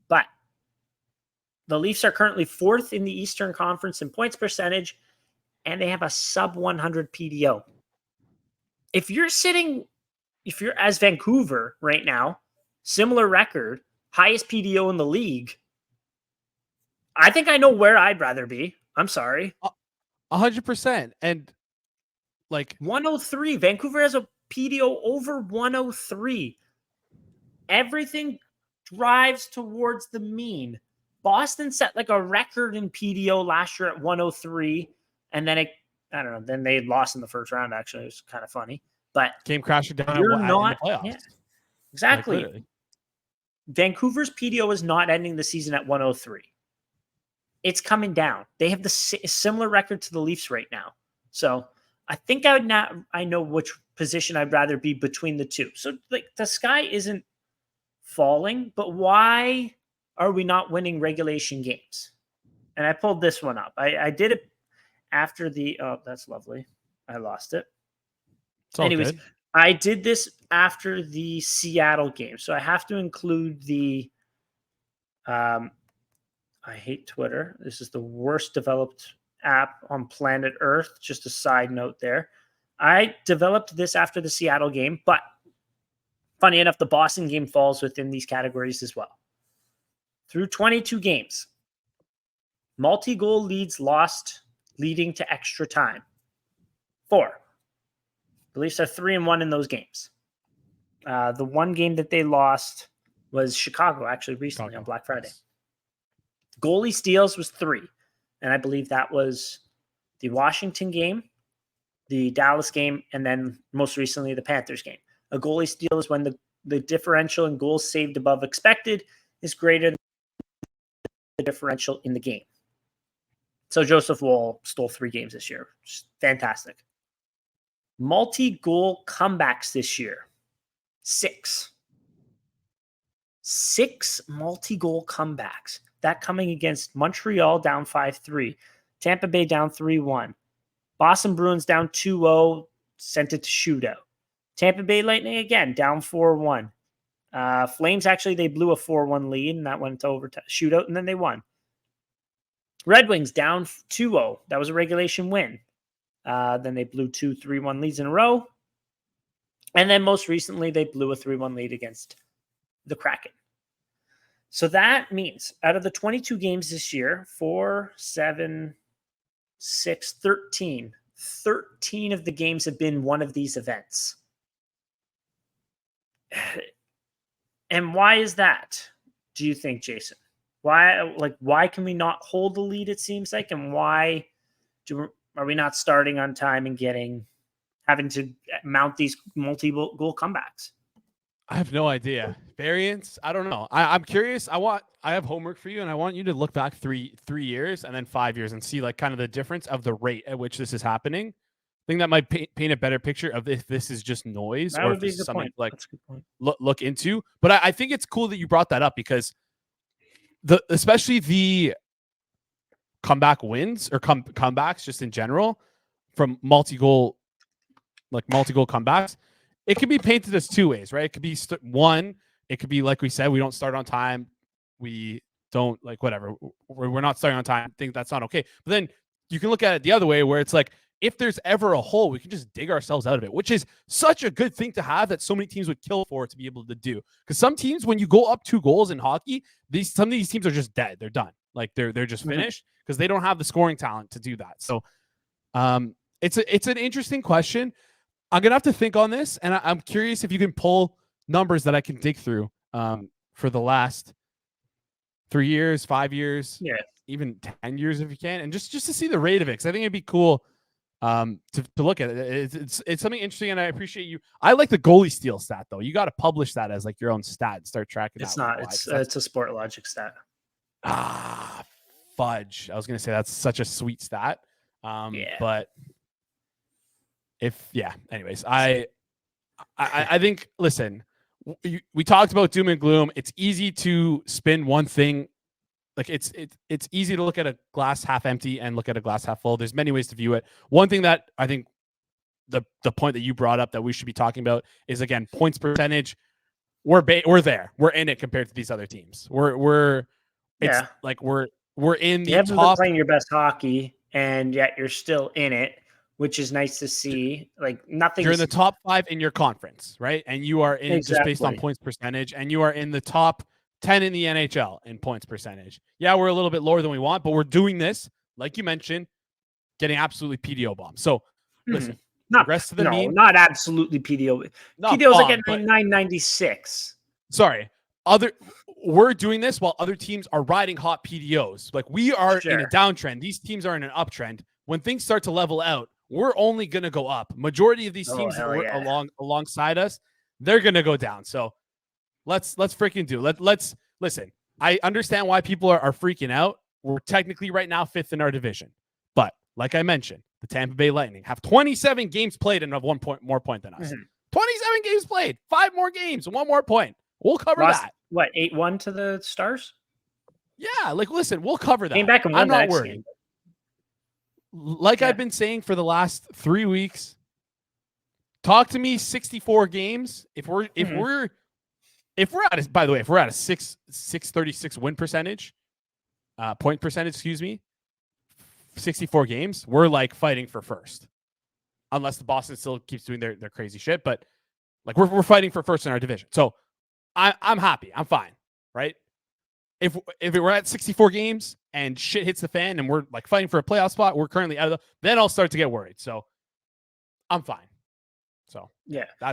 But the Leafs are currently 4th in the Eastern Conference in points percentage, and they have a sub 100 PDO. If you're as Vancouver right now, similar record, highest PDO in the league, I think I know where I'd rather be. I'm sorry. 100%. And like 103. Vancouver has a PDO over 103. Everything drives towards the mean. Boston set like a record in PDO last year at 103. And then then they lost in the first round, actually. It was kind of funny. But came crashing down in the playoffs. Yeah, exactly. Like, Vancouver's PDO is not ending the season at 103. It's coming down. They have the similar record to the Leafs right now. So I think I know which position I'd rather be between the two. So like the sky isn't falling, but why are we not winning regulation games? And I pulled this one up. I did it after that's lovely. I lost it. Anyways, good. I did this after the Seattle game. So I have to include the I hate Twitter. This is the worst developed app on planet Earth. Just a side note there. I developed this after the Seattle game, but funny enough, the Boston game falls within these categories as well. Through 22 games, multi-goal leads lost leading to extra time. 4. The Leafs are 3-1 in those games. The one game that they lost was Chicago, actually recently on Black Friday. Goalie steals was 3. And I believe that was the Washington game, the Dallas game, and then most recently the Panthers game. A goalie steal is when the differential in goals saved above expected is greater than the differential in the game. So Joseph Woll stole 3 games this year. Just fantastic. Multi-goal comebacks this year. 6. 6 multi-goal comebacks. That coming against Montreal down 5-3. Tampa Bay down 3-1. Boston Bruins down 2-0. Sent it to shootout. Tampa Bay Lightning again down 4-1. Flames actually, they blew a 4-1 lead and that went to shootout and then they won. Red Wings down 2-0. That was a regulation win. Then they blew 2 3-1 leads in a row. And then most recently, they blew a 3-1 lead against the Kraken. So that means out of the 22 games this year, 4, 7, 6, 13. 13 of the games have been one of these events. And why is that? Do you think, Jason? Why can we not hold the lead? It seems like, and why are we not starting on time and having to mount these multi-goal comebacks? I have no idea. Variance? I don't know. I'm curious. I have homework for you, and I want you to look back 3 years and then 5 years and see like kind of the difference of the rate at which this is happening. I think that might paint a better picture of if this is just noise That or would if be a this is good something point. like That's a good point. look into. But I think it's cool that you brought that up because especially the comeback wins or comebacks just in general from multi-goal comebacks, it could be painted as two ways, right? It could be one, it could be like we said, we don't start on time, we don't like whatever, we're not starting on time, think that's not okay. But then you can look at it the other way where it's like, if there's ever a hole, we can just dig ourselves out of it, which is such a good thing to have that so many teams would kill for to be able to do. Because some teams, when you go up 2 goals in hockey, some of these teams are just dead. They're done. Like they're just finished because they don't have the scoring talent to do that. So it's an interesting question. I'm gonna have to think on this, and I'm curious if you can pull numbers that I can dig through for the last 3 years, 5 years, even 10 years if you can, and just to see the rate of it, because I think it'd be cool to look at it. It's something interesting, and I appreciate you. I like the goalie steal stat though. You got to publish that as like your own stat and start tracking. It's not. It's a Sport Logic stat. Fudge. I was gonna say that's such a sweet stat. But anyways, I think, listen, we talked about doom and gloom. It's easy to spin one thing. Like it's easy to look at a glass half empty and look at a glass half full. There's many ways to view it. One thing that I think the point that you brought up that we should be talking about is, again, points percentage. We're there. We're in it compared to these other teams. We're in the you haven't top. Been playing your best hockey, and yet you're still in it, which is nice to see. Like nothing. You're in the top 5 in your conference, right? And you are in just based on points percentage, and you are in the top 10 in the NHL in points percentage. Yeah, we're a little bit lower than we want, but we're doing this, like you mentioned, getting absolutely PDO bombed. So listen, not absolutely PDO. PDO's like at 996. Sorry. We're doing this while other teams are riding hot PDOs. Like we are in a downtrend. These teams are in an uptrend. When things start to level out, we're only going to go up. Majority of these teams alongside us, they're going to go down. So let's freaking do. Let's listen. I understand why people are freaking out. We're technically right now 5th in our division. But like I mentioned, the Tampa Bay Lightning have 27 games played and have 1 point more point than us. 27 games played, 5 more games, 1 more point. We'll cover that. What, 8-1 to the Stars? Yeah, like listen, we'll cover that. Came back and won. I'm not worried. Game. Like I've been saying for the last 3 weeks, talk to me 64 games. If we're at a, by the way, if we're at a 636 win percentage, point percentage, excuse me, 64 games, we're like fighting for first. Unless the Boston still keeps doing their crazy shit, but like we're fighting for first in our division. So I'm happy. I'm fine, right? If we're at 64 games and shit hits the fan and we're like fighting for a playoff spot, we're currently out of then I'll start to get worried. So I'm fine. So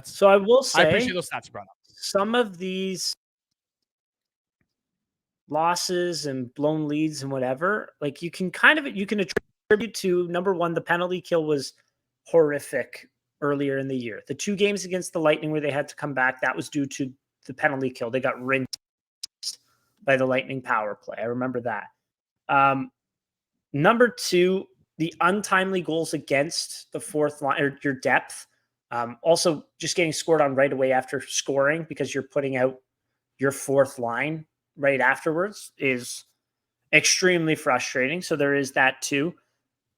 so I will say, I appreciate those stats you brought up. Some of these losses and blown leads and whatever, like you can attribute to, number one, the penalty kill was horrific earlier in the year. The 2 games against the Lightning where they had to come back, that was due to the penalty kill. They got rinsed by the Lightning power play. I remember that. Number 2, the untimely goals against the fourth line or your depth. Also, just getting scored on right away after scoring because you're putting out your fourth line right afterwards is extremely frustrating. So there is that too.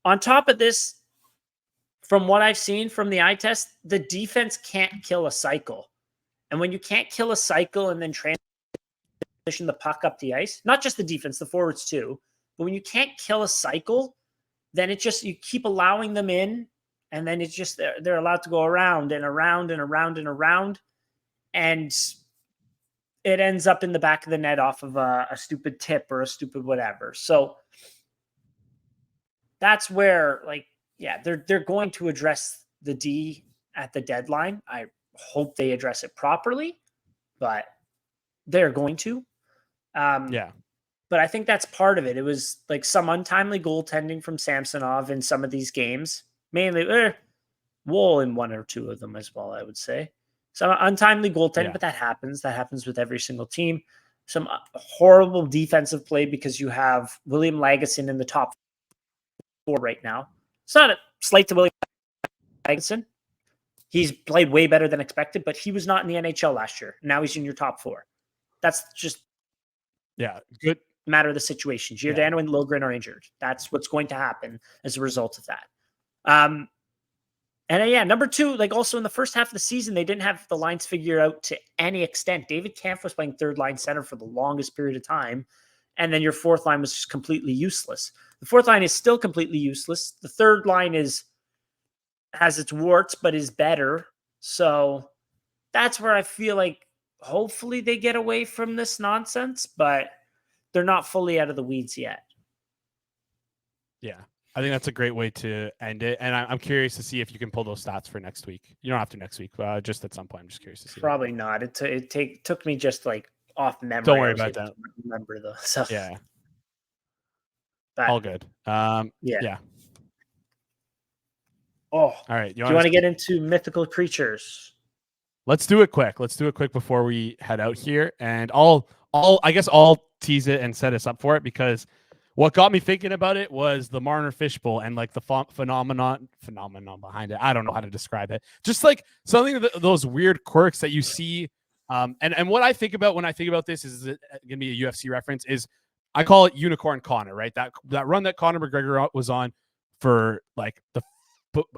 On top of this, from what I've seen from the eye test, the defense can't kill a cycle. And when you can't kill a cycle and then transition the puck up the ice, not just the defense, the forwards too, but when you can't kill a cycle, then it just, you keep allowing them in, and then it's just, they're allowed to go around and around and around and around. And it ends up in the back of the net off of a stupid tip or a stupid whatever. So that's where, like, they're going to address the D at the deadline. I hope they address it properly, but they're going to. Yeah. But I think that's part of it. It was like some untimely goaltending from Samsonov in some of these games, mainly Wool in one or two of them as well, I would say. Some untimely goaltending, Yeah. but that happens. That happens with every single team. Some horrible defensive play because you have William Lagesson in the top 4 right now. It's not a slight to William Lagesson. He's played way better than expected, but he was not in the NHL last year. Now he's in your top 4. That's just good. Matter of the situation. Giordano and Logren are injured. That's what's going to happen as a result of that. And number 2, like also in the first half of the season, they didn't have the lines figured out to any extent. David Kampf was playing third line center for the longest period of time. And then your fourth line was just completely useless. The fourth line is still completely useless. The third line has its warts, but is better. So that's where I feel like hopefully they get away from this nonsense, but they're not fully out of the weeds yet. Yeah. I think that's a great way to end it. And I'm curious to see if you can pull those stats for next week. You don't have to next week, just at some point. I'm just curious to see. Probably not. It took me just like off memory. Don't worry about that. Remember though. So yeah. But, all good. Yeah. Oh, all right. Do you want to get into mythical creatures? Let's do it quick. Before we head out here. And I'll tease it and set us up for it, because what got me thinking about it was the Marner fishbowl and like the phenomenon behind it. I don't know how to describe it. Just like something of those weird quirks that you see. And what I think about when I think about this is gonna be a UFC reference. Is I call it Unicorn Connor, right? That run that Conor McGregor was on for like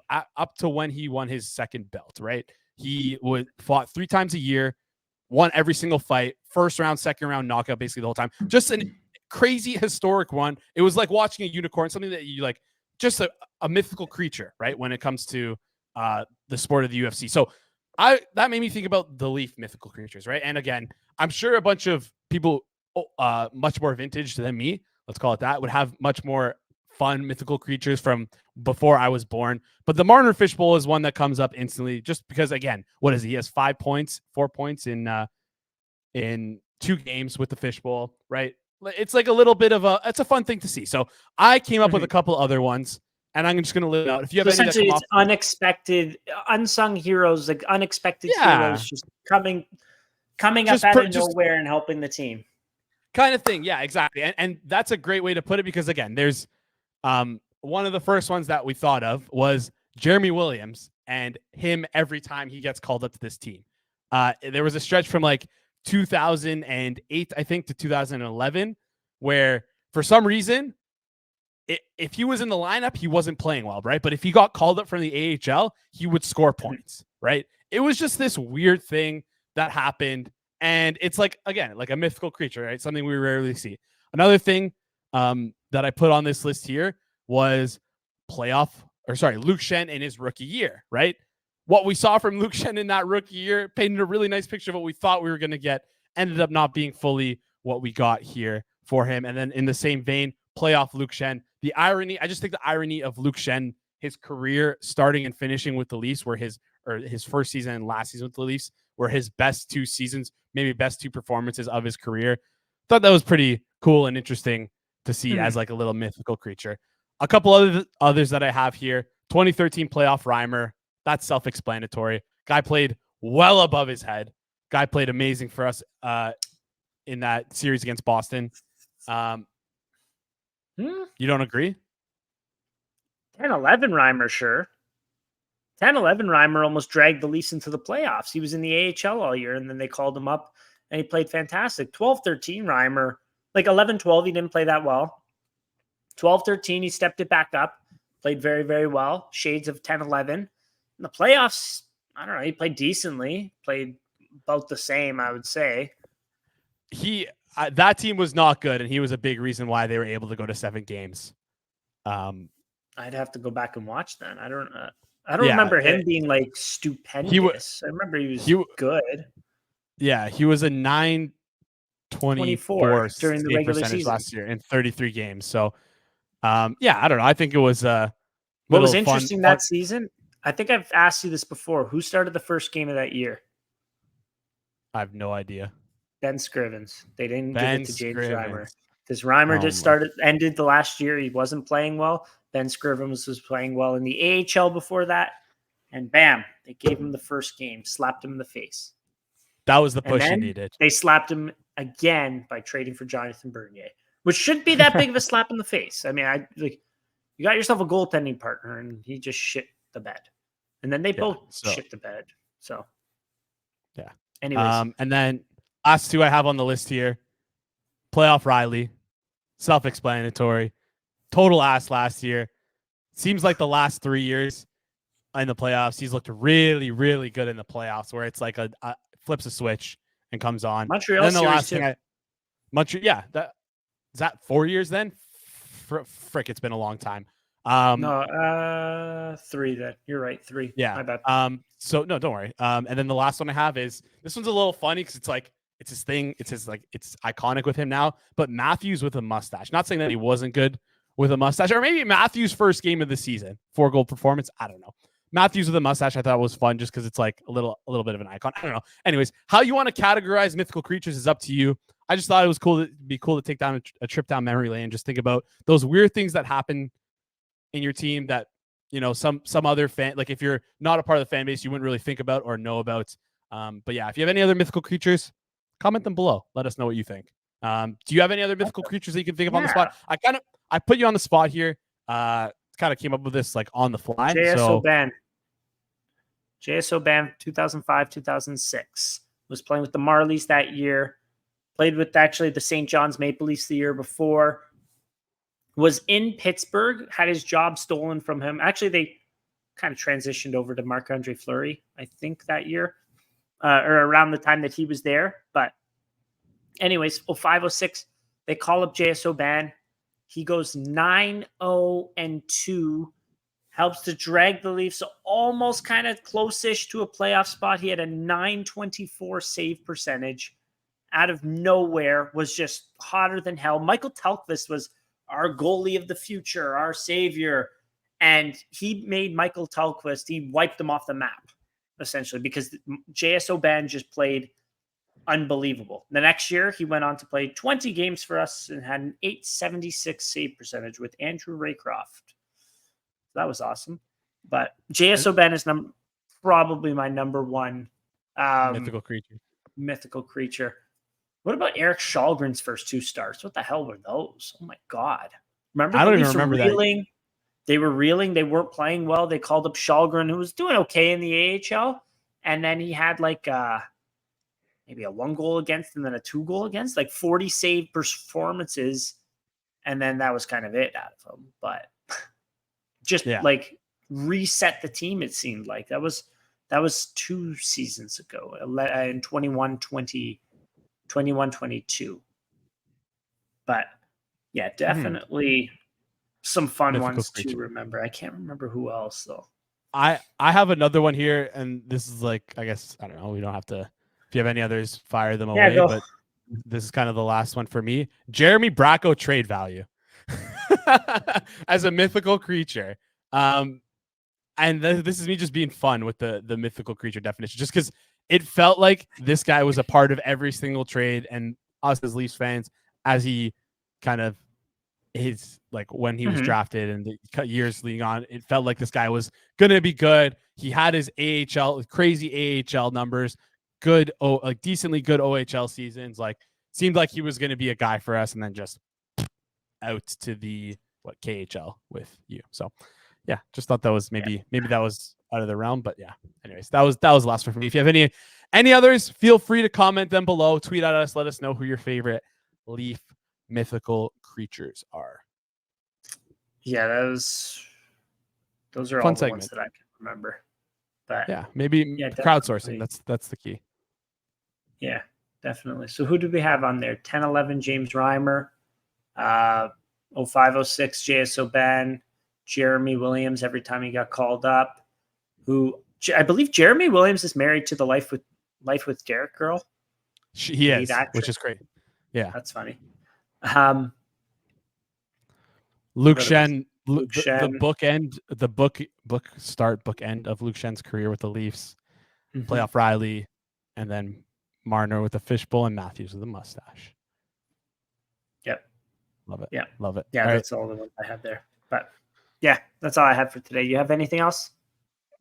up to when he won his second belt, right? He fought 3 times a year, won every single fight, first round, second round, knockout, basically the whole time. Just an crazy historic one. It was like watching a unicorn, something that you like, just a mythical creature, right? When it comes to the sport of the UFC. So that made me think about the Leaf mythical creatures, right? And again, I'm sure a bunch of people much more vintage than me, let's call it that, would have much more fun mythical creatures from before I was born. But the Marner fishbowl is one that comes up instantly, just because, again, what is he? He has 4 points in 2 games with the fishbowl, right? It's like a little bit of it's a fun thing to see. So I came up with a couple other ones, and I'm just going to live out. If you have any that come it's unexpected, unsung heroes, like unexpected heroes just coming up out of nowhere and helping the team. Kind of thing. Yeah, exactly. And that's a great way to put it, because again, there's one of the first ones that we thought of was Jeremy Williams, and him every time he gets called up to this team. There was a stretch from like 2008, I think, to 2011, where for some reason, if he was in the lineup, he wasn't playing well, right? But if he got called up from the AHL, he would score points, right? It was just this weird thing that happened. And it's like, again, like a mythical creature, right? Something we rarely see. Another thing that I put on this list here was Luke Schenn in his rookie year, right? What we saw from Luke Schenn in that rookie year painted a really nice picture of what we thought we were going to get. Ended up not being fully what we got here for him. And then in the same vein, playoff Luke Schenn. I just think the irony of Luke Schenn, his career starting and finishing with the Leafs, his first season and last season with the Leafs were his best 2 seasons, maybe best 2 performances of his career. Thought that was pretty cool and interesting to see as like a little mythical creature. A couple others that I have here. 2013 playoff Reimer. That's self-explanatory. Guy played well above his head. Guy played amazing for us in that series against Boston. You don't agree? 10-11 Reimer, sure. 10-11 Reimer almost dragged the Leafs into the playoffs. He was in the AHL all year, and then they called him up, and he played fantastic. 12-13 Reimer, like 11-12, he didn't play that well. 12-13, he stepped it back up, played very, very well. Shades of 10-11. In the playoffs, I don't know, he played decently, played about the same, I would say. That team was not good, and he was a big reason why they were able to go to 7 games. I'd have to go back and watch then. I don't remember him being like stupendous. I remember he was good. Yeah, he was a 924 during the regular season last year in 33 games. So, I don't know. I think it was what was interesting that season. I think I've asked you this before. Who started the first game of that year? I have no idea. Ben Scrivens. They didn't give Ben it to James Reimer. Scrivens. Because Reimer Oh just my. ended the last year. He wasn't playing well. Ben Scrivens was playing well in the AHL before that. And bam, they gave him the first game, slapped him in the face. That was the And push he then needed. they slapped him again by trading for Jonathan Bernier, which shouldn't be that big of a slap in the face. I mean, you got yourself a goaltending partner, and he just shit the bed. And then they both shit the bed. So, yeah. Anyways. And then last two I have on the list here. Playoff Riley. Self-explanatory. Total ass last year. Seems like the last 3 years in the playoffs, he's looked really, really good in the playoffs where it's like a flips a switch and comes on. Montreal and then the series last too. thing is that 4 years then? Frick, it's been a long time. No, 3 then. You're right, 3. Yeah. My bad. So no, don't worry. And then the last one I have is this one's a little funny because it's like it's his thing. It's iconic with him now. But Matthews with a mustache. Not saying that he wasn't good with a mustache, or maybe Matthews' first game of the season, 4-goal performance. I don't know. Matthews with a mustache, I thought was fun just because it's like a little bit of an icon. I don't know. Anyways, how you want to categorize mythical creatures is up to you. I just thought it was cool. It'd be cool to take down a trip down memory lane. Just think about those weird things that happen in your team that, you know, some other fan, like if you're not a part of the fan base, you wouldn't really think about or know about. But yeah, if you have any other mythical creatures, comment them below. Let us know what you think. Do you have any other mythical creatures that you can think of on the spot? I put you on the spot here. Kind of came up with this like on the fly. JSO Ban 2005, 2006 was playing with the Marlies that year. Played with actually the St. John's Maple Leafs the year before. Was in Pittsburgh, had his job stolen from him. Actually, they kind of transitioned over to Marc-Andre Fleury, I think, that year, or around the time that he was there. But anyways, 05, 06, they call up JSO Ban. He goes 9-0-2, helps to drag the Leafs almost kind of close-ish to a playoff spot. He had a .924 save percentage out of nowhere, was just hotter than hell. Michael Tellqvist was our goalie of the future, our savior. And he made Michael Tellqvist, he wiped him off the map, essentially, because JSO Ban just played unbelievable. The next year, he went on to play 20 games for us and had an .876 save percentage with Andrew Raycroft. That was awesome. But JSO Ben is probably my number one mythical creature. What about Eric Shalgren's first 2 starts? What the hell were those? Oh my God. Remember? I don't even remember that. They were reeling. They weren't playing well. They called up Shalgren, who was doing okay in the AHL. And then he had like maybe a 1 goal against and then a 2 goal against, like 40 save performances. And then that was kind of it out of him. But just like reset the team, it seemed like. That was 2 seasons ago in 21-22. But yeah, definitely some fun mythical ones creature to remember. I can't remember who else though. I have another one here, and this is like, I guess, I don't know. We don't have to, if you have any others, fire them away. But this is kind of the last one for me. Jeremy Bracco trade value as a mythical creature. And this is me just being fun with the mythical creature definition, just because it felt like this guy was a part of every single trade, and us as Leafs fans, as he kind of his, like when he was drafted and the years leading on, it felt like this guy was going to be good. He had his crazy AHL numbers, good, like decently good OHL seasons. Like seemed like he was going to be a guy for us, and then just out to the KHL with you. So yeah, just thought that was maybe that was out of the realm, but yeah. Anyways, that was the last one for me. If you have any others, feel free to comment them below. Tweet at us. Let us know who your favorite Leaf mythical creatures are. Yeah, those are all the ones that I can remember. But yeah, maybe crowdsourcing. That's the key. Yeah, definitely. So who did we have on there? 10-11 James Reimer, 05-06 JSO Ben, Jeremy Williams every time he got called up, who I believe Jeremy Williams is married to the Life with Derek girl. He is, which is great. Yeah, that's funny. Luke Schenn, the bookend of Luke Schenn's career with the Leafs, playoff Riley, and then Marner with a fishbowl, and Matthews with a mustache. Yep. Love it. Yeah. Love it. Yeah, all that's all the ones I have there. But yeah, that's all I have for today. You have anything else?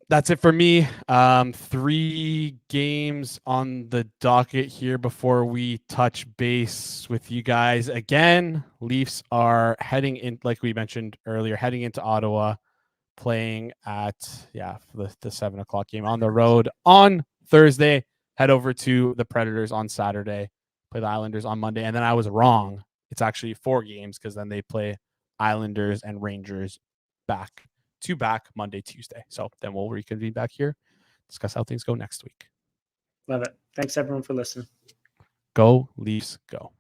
That's it for me. 3 games on the docket here before we touch base with you guys again. Leafs are heading in, like we mentioned earlier, heading into Ottawa, playing at the 7:00 game on the road on Thursday. Head over to the Predators on Saturday, play the Islanders on Monday, and then I was wrong. It's actually 4 games because then they play Islanders and Rangers back Monday, Tuesday. So then we'll reconvene back here, discuss how things go next week. Love it. Thanks everyone for listening. Go Leafs, go.